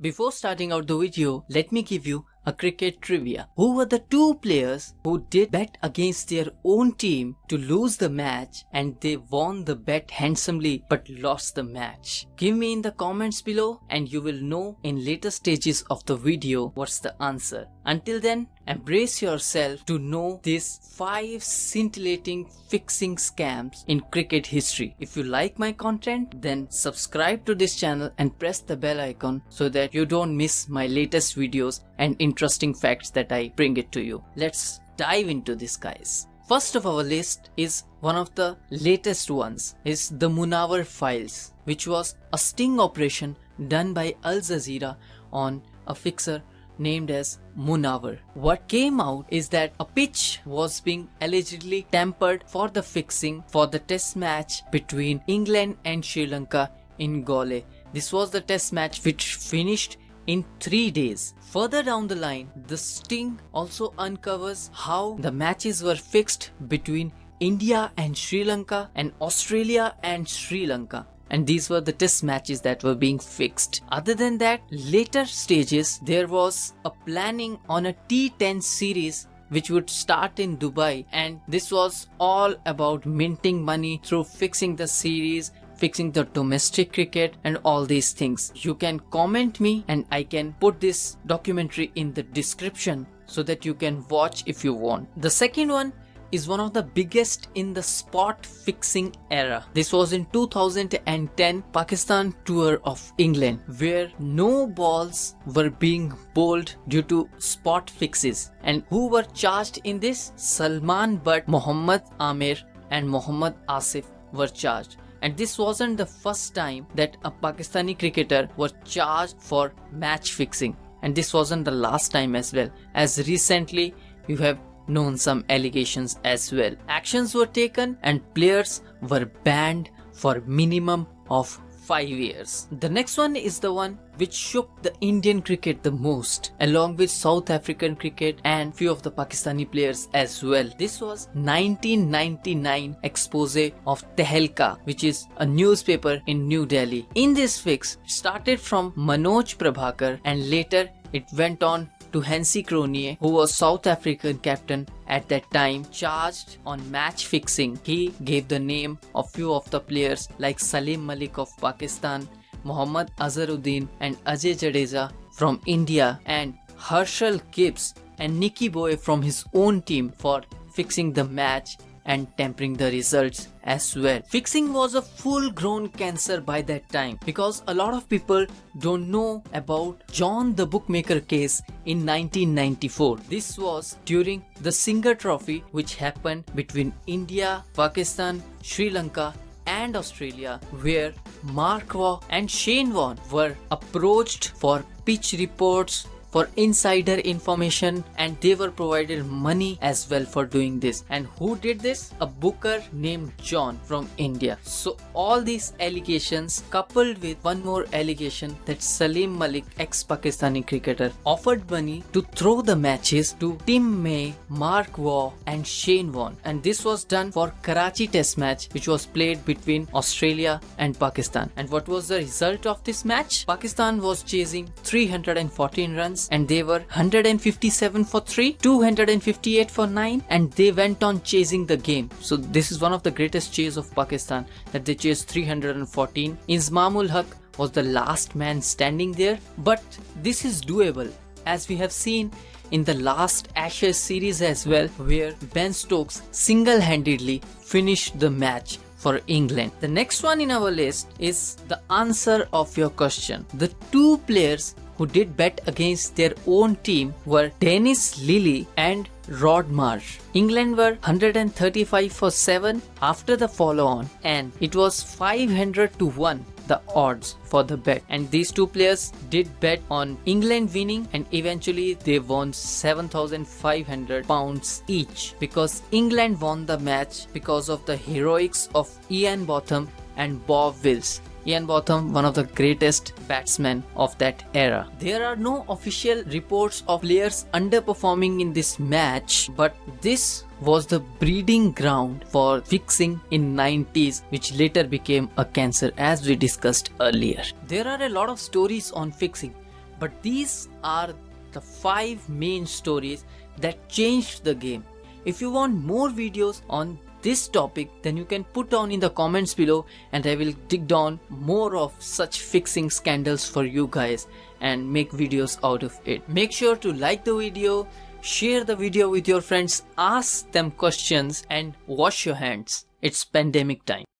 Before starting out the video, let me give you a cricket trivia. Who were the two players who did bet against their own team to lose the match and they won the bet handsomely but lost the match? Give me in the comments below and you will know in later stages of the video what's the answer. Until then, embrace yourself to know these 5 scintillating fixing scams in cricket history. If you like my content, then subscribe to this channel and press the bell icon so that you don't miss my latest videos and interesting facts that I bring it to you. Let's dive into this, guys. First of our list is one of the latest ones is the Munawar files, which was a sting operation done by Al Jazeera on a fixer named as Munawar. What came out is that a pitch was being allegedly tampered for the fixing for the test match between England and Sri Lanka in Galle. This was the test match which finished in 3 days. Further down the line, the sting also uncovers how the matches were fixed between India and Sri Lanka and Australia and Sri Lanka. And these were the test matches that were being fixed. Other than that, later stages, there was a planning on a T10 series which would start in Dubai, and this was all about minting money through fixing the series, fixing the domestic cricket and all these things. You can comment me and I can put this documentary in the description so that you can watch if you want. The second one is one of the biggest in the spot fixing era. This was in 2010 Pakistan tour of England, where no balls were being bowled due to spot fixes. And who were charged in this? Salman Butt, Mohammad Amir and Mohammad Asif were charged. And this wasn't the first time that a Pakistani cricketer was charged for match fixing. And this wasn't the last time as well, as recently you have known some allegations as well. Actions were taken and players were banned for minimum of 5 years. The next one is the one which shook the Indian cricket the most, along with South African cricket and few of the Pakistani players as well. This was 1999 expose of Tehelka, which is a newspaper in New Delhi. In this fix, it started from Manoj Prabhakar and later it went on to Hansie Cronje, who was South African captain at that time, charged on match fixing. He gave the name of few of the players like Salim Malik of Pakistan, Mohammad Azharuddin and Ajay Jadeja from India, and Herschel Gibbs and Nicky Boy from his own team for fixing the match and tampering the results as well. Fixing was a full-grown cancer by that time because a lot of people don't know about John the Bookmaker case in 1994. This was during the Singer Trophy, which happened between India, Pakistan, Sri Lanka and Australia, where Mark Waugh and Shane Warne were approached for pitch reports, for insider information, and they were provided money as well for doing this. And who did this? A booker named John from India. So all these allegations coupled with one more allegation that Salim Malik, ex-Pakistani cricketer, offered money to throw the matches to Tim May, Mark Waugh and Shane Warne. And this was done for Karachi test match, which was played between Australia and Pakistan. And what was the result of this match? Pakistan was chasing 314 runs and they were 157 for 3, 258 for 9, and they went on chasing the game. So this is one of the greatest chase of Pakistan, that they chased 314. Ismamul Haq was the last man standing there, but this is doable, as we have seen in the last Ashes series as well, where Ben Stokes single-handedly finished the match for England. The next one in our list is the answer of your question. The two players who did bet against their own team were Dennis Lillee and Rod Marsh. England were 135 for 7 after the follow-on, and it was 500 to 1 the odds for the bet. And these two players did bet on England winning, and eventually they won £7,500 each, because England won the match because of the heroics of Ian Botham and Bob Wills. Ian Botham, one of the greatest batsmen of that era. There are no official reports of players underperforming in this match, but this was the breeding ground for fixing in 90s, which later became a cancer, as we discussed earlier. There are a lot of stories on fixing, But these are the 5 main stories that changed the game. If you want more videos on this topic, then you can put down in the comments below and I will dig down more of such fixing scandals for you guys and make videos out of it. Make sure to like the video, share the video with your friends, ask them questions and wash your hands. It's pandemic time.